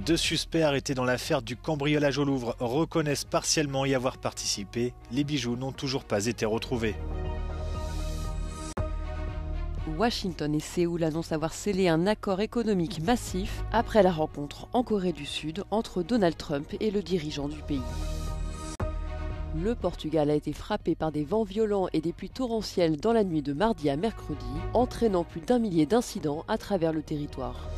Deux suspects arrêtés dans l'affaire du cambriolage au Louvre reconnaissent partiellement y avoir participé. Les bijoux n'ont toujours pas été retrouvés. Washington et Séoul annoncent avoir scellé un accord économique massif après la rencontre en Corée du Sud entre Donald Trump et le dirigeant du pays. Le Portugal a été frappé par des vents violents et des pluies torrentielles dans la nuit de mardi à mercredi, entraînant plus d'1 millier d'incidents à travers le territoire.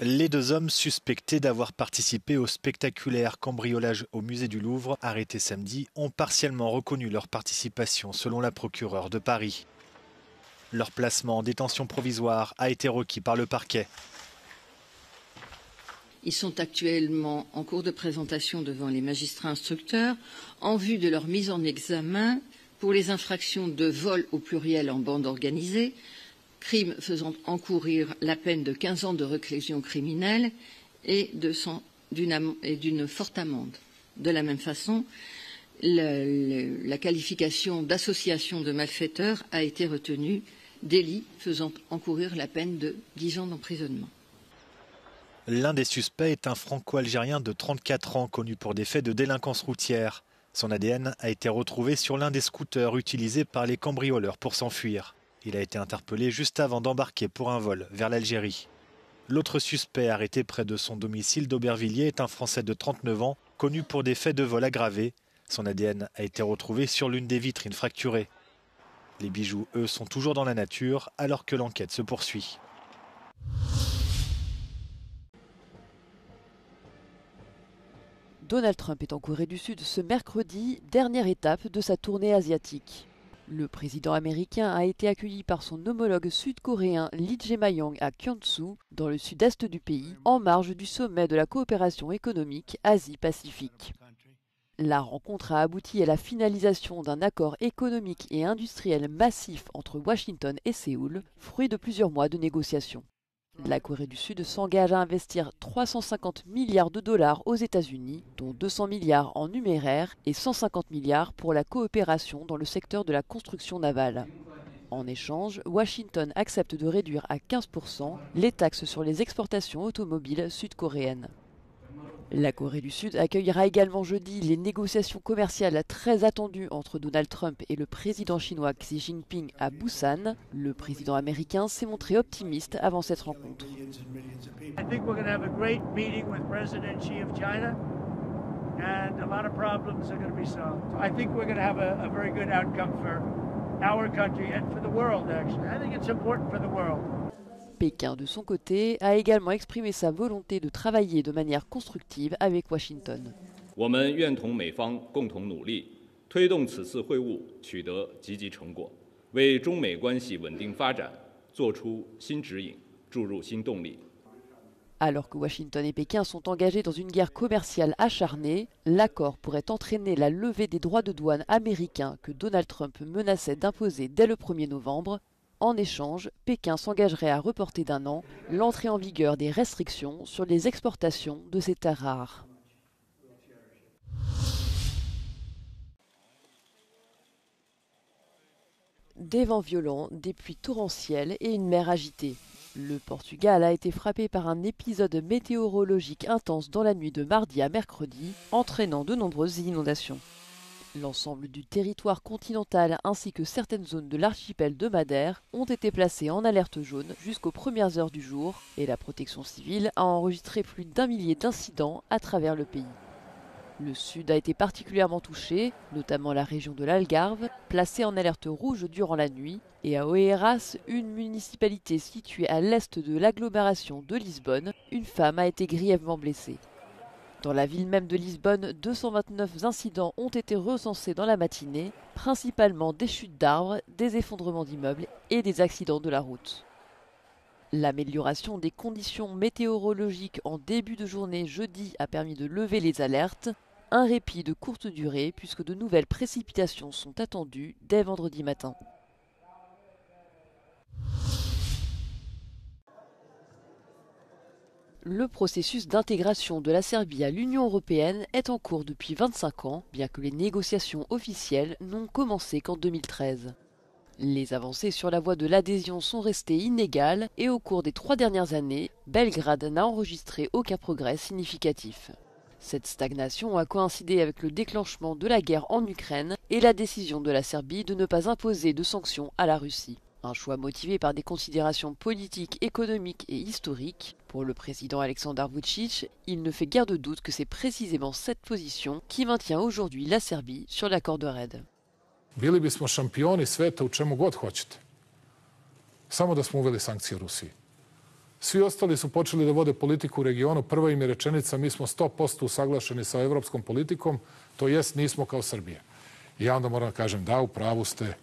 Les deux hommes suspectés d'avoir participé au spectaculaire cambriolage au musée du Louvre, arrêtés samedi, ont partiellement reconnu leur participation selon la procureure de Paris. Leur placement en détention provisoire a été requis par le parquet. Ils sont actuellement en cours de présentation devant les magistrats instructeurs en vue de leur mise en examen pour les infractions de vol au pluriel en bande organisée, crime faisant encourir la peine de 15 ans de réclusion criminelle et d'une forte amende. De la même façon, la qualification d'association de malfaiteurs a été retenue, délit faisant encourir la peine de 10 ans d'emprisonnement. L'un des suspects est un franco-algérien de 34 ans connu pour des faits de délinquance routière. Son ADN a été retrouvé sur l'un des scooters utilisés par les cambrioleurs pour s'enfuir. Il a été interpellé juste avant d'embarquer pour un vol vers l'Algérie. L'autre suspect arrêté près de son domicile d'Aubervilliers est un Français de 39 ans, connu pour des faits de vol aggravés. Son ADN a été retrouvé sur l'une des vitrines fracturées. Les bijoux, eux, sont toujours dans la nature alors que l'enquête se poursuit. Donald Trump est en Corée du Sud ce mercredi, dernière étape de sa tournée asiatique. Le président américain a été accueilli par son homologue sud-coréen Lee Jae-myung à Gyeongsu, dans le sud-est du pays, en marge du sommet de la coopération économique Asie-Pacifique. La rencontre a abouti à la finalisation d'un accord économique et industriel massif entre Washington et Séoul, fruit de plusieurs mois de négociations. La Corée du Sud s'engage à investir 350 milliards de dollars aux États-Unis, dont 200 milliards en numéraire et 150 milliards pour la coopération dans le secteur de la construction navale. En échange, Washington accepte de réduire à 15% les taxes sur les exportations automobiles sud-coréennes. La Corée du Sud accueillera également jeudi les négociations commerciales très attendues entre Donald Trump et le président chinois Xi Jinping à Busan. Le président américain s'est montré optimiste avant cette rencontre. Pékin, de son côté, a également exprimé sa volonté de travailler de manière constructive avec Washington. Alors que Washington et Pékin sont engagés dans une guerre commerciale acharnée, l'accord pourrait entraîner la levée des droits de douane américains que Donald Trump menaçait d'imposer dès le 1er novembre. En échange, Pékin s'engagerait à reporter d'1 an l'entrée en vigueur des restrictions sur les exportations de ces terres rares. Des vents violents, des pluies torrentielles et une mer agitée. Le Portugal a été frappé par un épisode météorologique intense dans la nuit de mardi à mercredi, entraînant de nombreuses inondations. L'ensemble du territoire continental ainsi que certaines zones de l'archipel de Madère ont été placées en alerte jaune jusqu'aux premières heures du jour et la protection civile a enregistré plus d'1 millier d'incidents à travers le pays. Le sud a été particulièrement touché, notamment la région de l'Algarve, placée en alerte rouge durant la nuit, et à Oeiras, une municipalité située à l'est de l'agglomération de Lisbonne, une femme a été grièvement blessée. Dans la ville même de Lisbonne, 229 incidents ont été recensés dans la matinée, principalement des chutes d'arbres, des effondrements d'immeubles et des accidents de la route. L'amélioration des conditions météorologiques en début de journée jeudi a permis de lever les alertes, un répit de courte durée puisque de nouvelles précipitations sont attendues dès vendredi matin. Le processus d'intégration de la Serbie à l'Union européenne est en cours depuis 25 ans, bien que les négociations officielles n'ont commencé qu'en 2013. Les avancées sur la voie de l'adhésion sont restées inégales et au cours des 3 dernières années, Belgrade n'a enregistré aucun progrès significatif. Cette stagnation a coïncidé avec le déclenchement de la guerre en Ukraine et la décision de la Serbie de ne pas imposer de sanctions à la Russie. Un choix motivé par des considérations politiques, économiques et historiques. Pour le président Aleksandar Vučić, il ne fait guère de doute que c'est précisément cette position qui maintient aujourd'hui la Serbie sur l'accord de Red. Bili bismo šampioni sveta u čemu god hoćete. Samo da smo uveli sankcije Rusiji. Svi ostali su počeli da vode politiku u regionu. Prva im je rečenica, mi smo 100% usaglašeni sa evropskom politikom, to jest nismo kao Srbija. I ja onda moram da kažem, da, u pravu ste,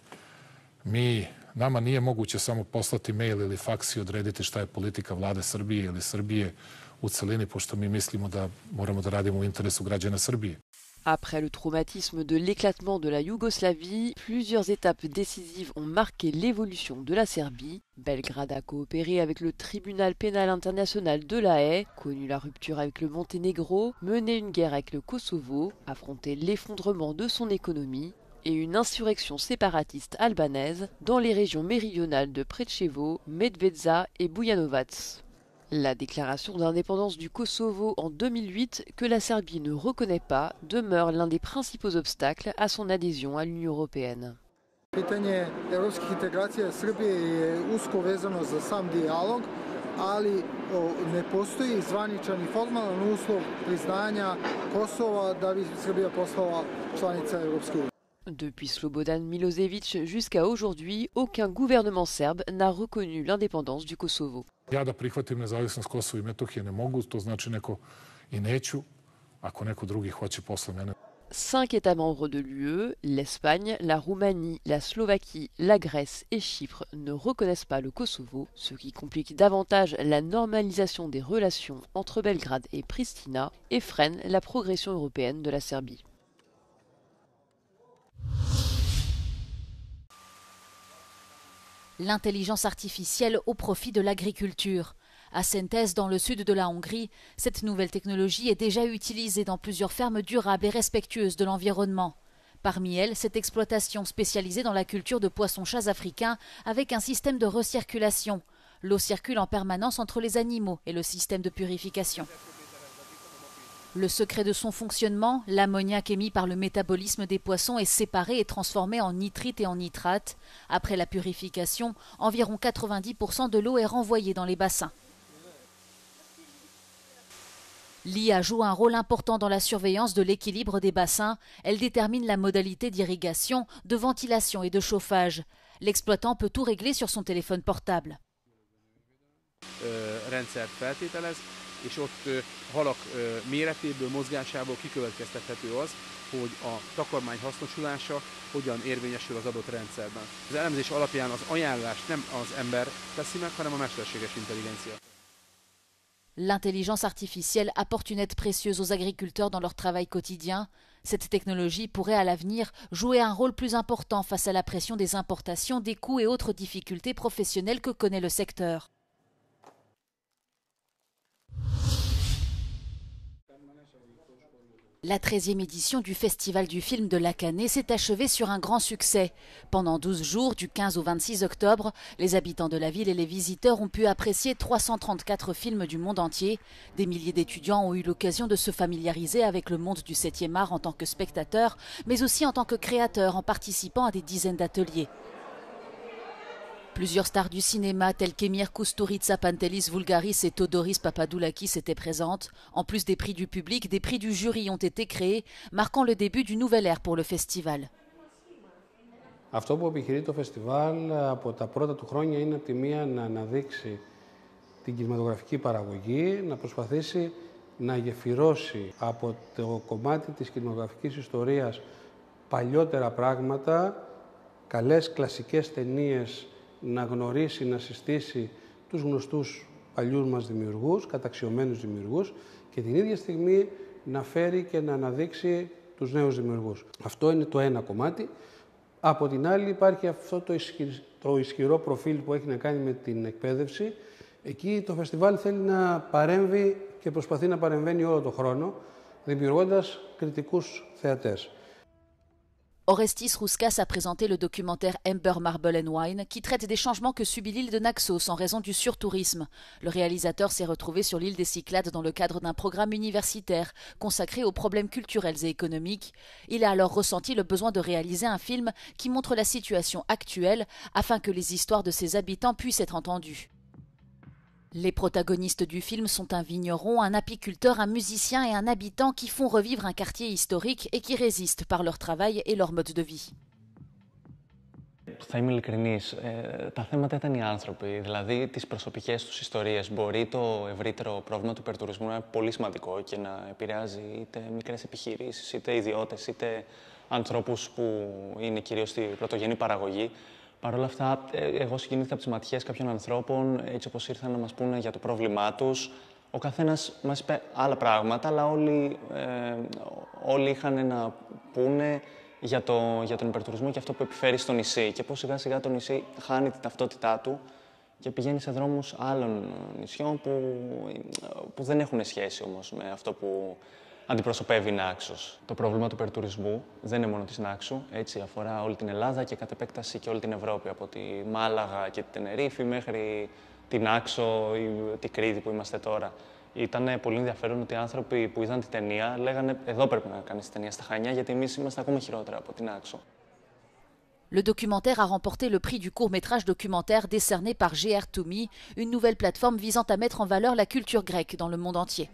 nama nije moguće samo poslati mail ili faks i odrediti šta je politika vlade Srbije ili Srbije u celini, pošto mi mislimo da moramo da radimo u interesu građana Srbije. Après le traumatisme de l'éclatement de la Yougoslavie, plusieurs étapes décisives ont marqué l'évolution de la Serbie. Belgrade a coopéré avec le tribunal pénal international de La Haye, connu la rupture avec le Monténégro, mené une guerre avec le Kosovo, affronté l'effondrement de son économie et une insurrection séparatiste albanaise dans les régions méridionales de Preševo, Medvedza et Bujanovac. La déclaration d'indépendance du Kosovo en 2008, que la Serbie ne reconnaît pas, demeure l'un des principaux obstacles à son adhésion à l'Union européenne. Pitanje evropskih integracija Srbije je usko vezano za sam dijalog, ali ne postoji zvaničan i formalan uslov priznanja Kosova da bi Srbija postala članica Evropske unije. Depuis Slobodan Milošević jusqu'à aujourd'hui, aucun gouvernement serbe n'a reconnu l'indépendance du Kosovo. Ja da prihvatim nezavisnost Kosova i Metohije ne mogu, to znači neko i neću, ako neko drugi hoće posle mene. 5 États membres de l'UE, l'Espagne, la Roumanie, la Slovaquie, la Grèce et Chypre ne reconnaissent pas le Kosovo, ce qui complique davantage la normalisation des relations entre Belgrade et Pristina et freine la progression européenne de la Serbie. L'intelligence artificielle au profit de l'agriculture. À Szentes, dans le sud de la Hongrie, cette nouvelle technologie est déjà utilisée dans plusieurs fermes durables et respectueuses de l'environnement. Parmi elles, cette exploitation spécialisée dans la culture de poissons-chats africains avec un système de recirculation. L'eau circule en permanence entre les animaux et le système de purification. Le secret de son fonctionnement, l'ammoniac émis par le métabolisme des poissons est séparé et transformé en nitrite et en nitrate. Après la purification, environ 90% de l'eau est renvoyée dans les bassins. L'IA joue un rôle important dans la surveillance de l'équilibre des bassins. Elle détermine la modalité d'irrigation, de ventilation et de chauffage. L'exploitant peut tout régler sur son téléphone portable. És ott halak méretéből, mozgásából kikövetkeztethető az, hogy a takarmány hasznosulása hogyan érvényesül az adott rendszerben. Az elemzés alapján az ajánlást nem az ember teszi meg, hanem a mesterséges intelligencia. L'intelligence artificielle apporte une aide précieuse aux agriculteurs dans leur travail quotidien. Cette technologie pourrait à l'avenir jouer un rôle plus important face à la pression des importations, des coûts et autres difficultés professionnelles que connaît le secteur. La 13e édition du Festival du film de Lacanais s'est achevée sur un grand succès. Pendant 12 jours, du 15 au 26 octobre, les habitants de la ville et les visiteurs ont pu apprécier 334 films du monde entier. Des milliers d'étudiants ont eu l'occasion de se familiariser avec le monde du 7e art en tant que spectateurs, mais aussi en tant que créateurs en participant à des dizaines d'ateliers. Plusieurs stars du cinéma tels qu'Emir Kusturica, Pantelis Voulgaris et Todoris Papadoulakis étaient présentes. En plus des prix du public, des prix du jury ont été créés, marquant le début d'une nouvelle ère pour le festival. Αυτό που επιχειρεί το φεστιβάλ από τα πρώτα του χρόνια είναι από τη μία να αναδείξει την κινηματογραφική παραγωγή, να προσπαθήσει να γεφυρώσει από το κομμάτι της κινηματογραφικής ιστορίας παλιότερα πράγματα, καλές κλασικές ταινίες, να γνωρίσει, να συστήσει τους γνωστούς παλιούς μας δημιουργούς, καταξιωμένους δημιουργούς και την ίδια στιγμή να φέρει και να αναδείξει τους νέους δημιουργούς. Αυτό είναι το ένα κομμάτι. Από την άλλη υπάρχει αυτό το ισχυρό προφίλ που έχει να κάνει με την εκπαίδευση. Εκεί το φεστιβάλ θέλει να παρέμβει και προσπαθεί να παρεμβαίνει όλο τον χρόνο, δημιουργώντας κριτικούς θεατές. Orestis Rouskas a présenté le documentaire Amber Marble and Wine qui traite des changements que subit l'île de Naxos en raison du surtourisme. Le réalisateur s'est retrouvé sur l'île des Cyclades dans le cadre d'un programme universitaire consacré aux problèmes culturels et économiques. Il a alors ressenti le besoin de réaliser un film qui montre la situation actuelle afin que les histoires de ses habitants puissent être entendues. Les protagonistes du film sont un vigneron, un apiculteur, un musicien et un habitant qui font revivre un quartier historique et qui résistent par leur travail et leur mode de vie. Θα είμαι ειλικρινής, τα θέματα ήταν οι άνθρωποι, δηλαδή τις προσωπικές τους ιστορίες. Μπορεί το ευρύτερο πρόβλημα του υπερτουρισμού να είναι πολύ σημαντικό και να επηρεάζει είτε μικρές επιχειρήσεις, είτε ιδιώτες, είτε ανθρώπους που είναι κυρίως στη πρωτογενή παραγωγή. Παρ' όλα αυτά, εγώ συγκινήθηκα από τις ματιές κάποιων ανθρώπων, έτσι όπως ήρθαν να μας πούνε για το πρόβλημά τους. Ο καθένας μας είπε άλλα πράγματα, αλλά όλοι είχαν να πούνε για τον υπερτουρισμό και αυτό που επιφέρει στο νησί και πώς σιγά σιγά το νησί χάνει την ταυτότητά του και πηγαίνει σε δρόμους άλλων νησιών που δεν έχουν σχέση όμως με αυτό που αντιπροσωπεύει η Νάξος. Το πρόβλημα του υπερτουρισμού δεν είναι μόνο της Νάξου, έτσι αφορά όλη την Ελλάδα και κατ' επέκταση και όλη την Ευρώπη, από τη Μάλαγα και τη Τενερίφη μέχρι την Νάξο ή τη Κρήτη που είμαστε τώρα. Ήταν πολύ ενδιαφέρον ότι οι άνθρωποι που είδαν τη ταινία λέγανε «Εδώ πρέπει να κάνεις τη ταινία στα Χανιά, γιατί εμείς είμαστε ακόμα χειρότερα από την Νάξο». Le documentaire a remporté le prix du court-métrage documentaire décerné par GR2Me, une nouvelle plateforme visant à mettre en valeur la culture grecque dans le monde entier.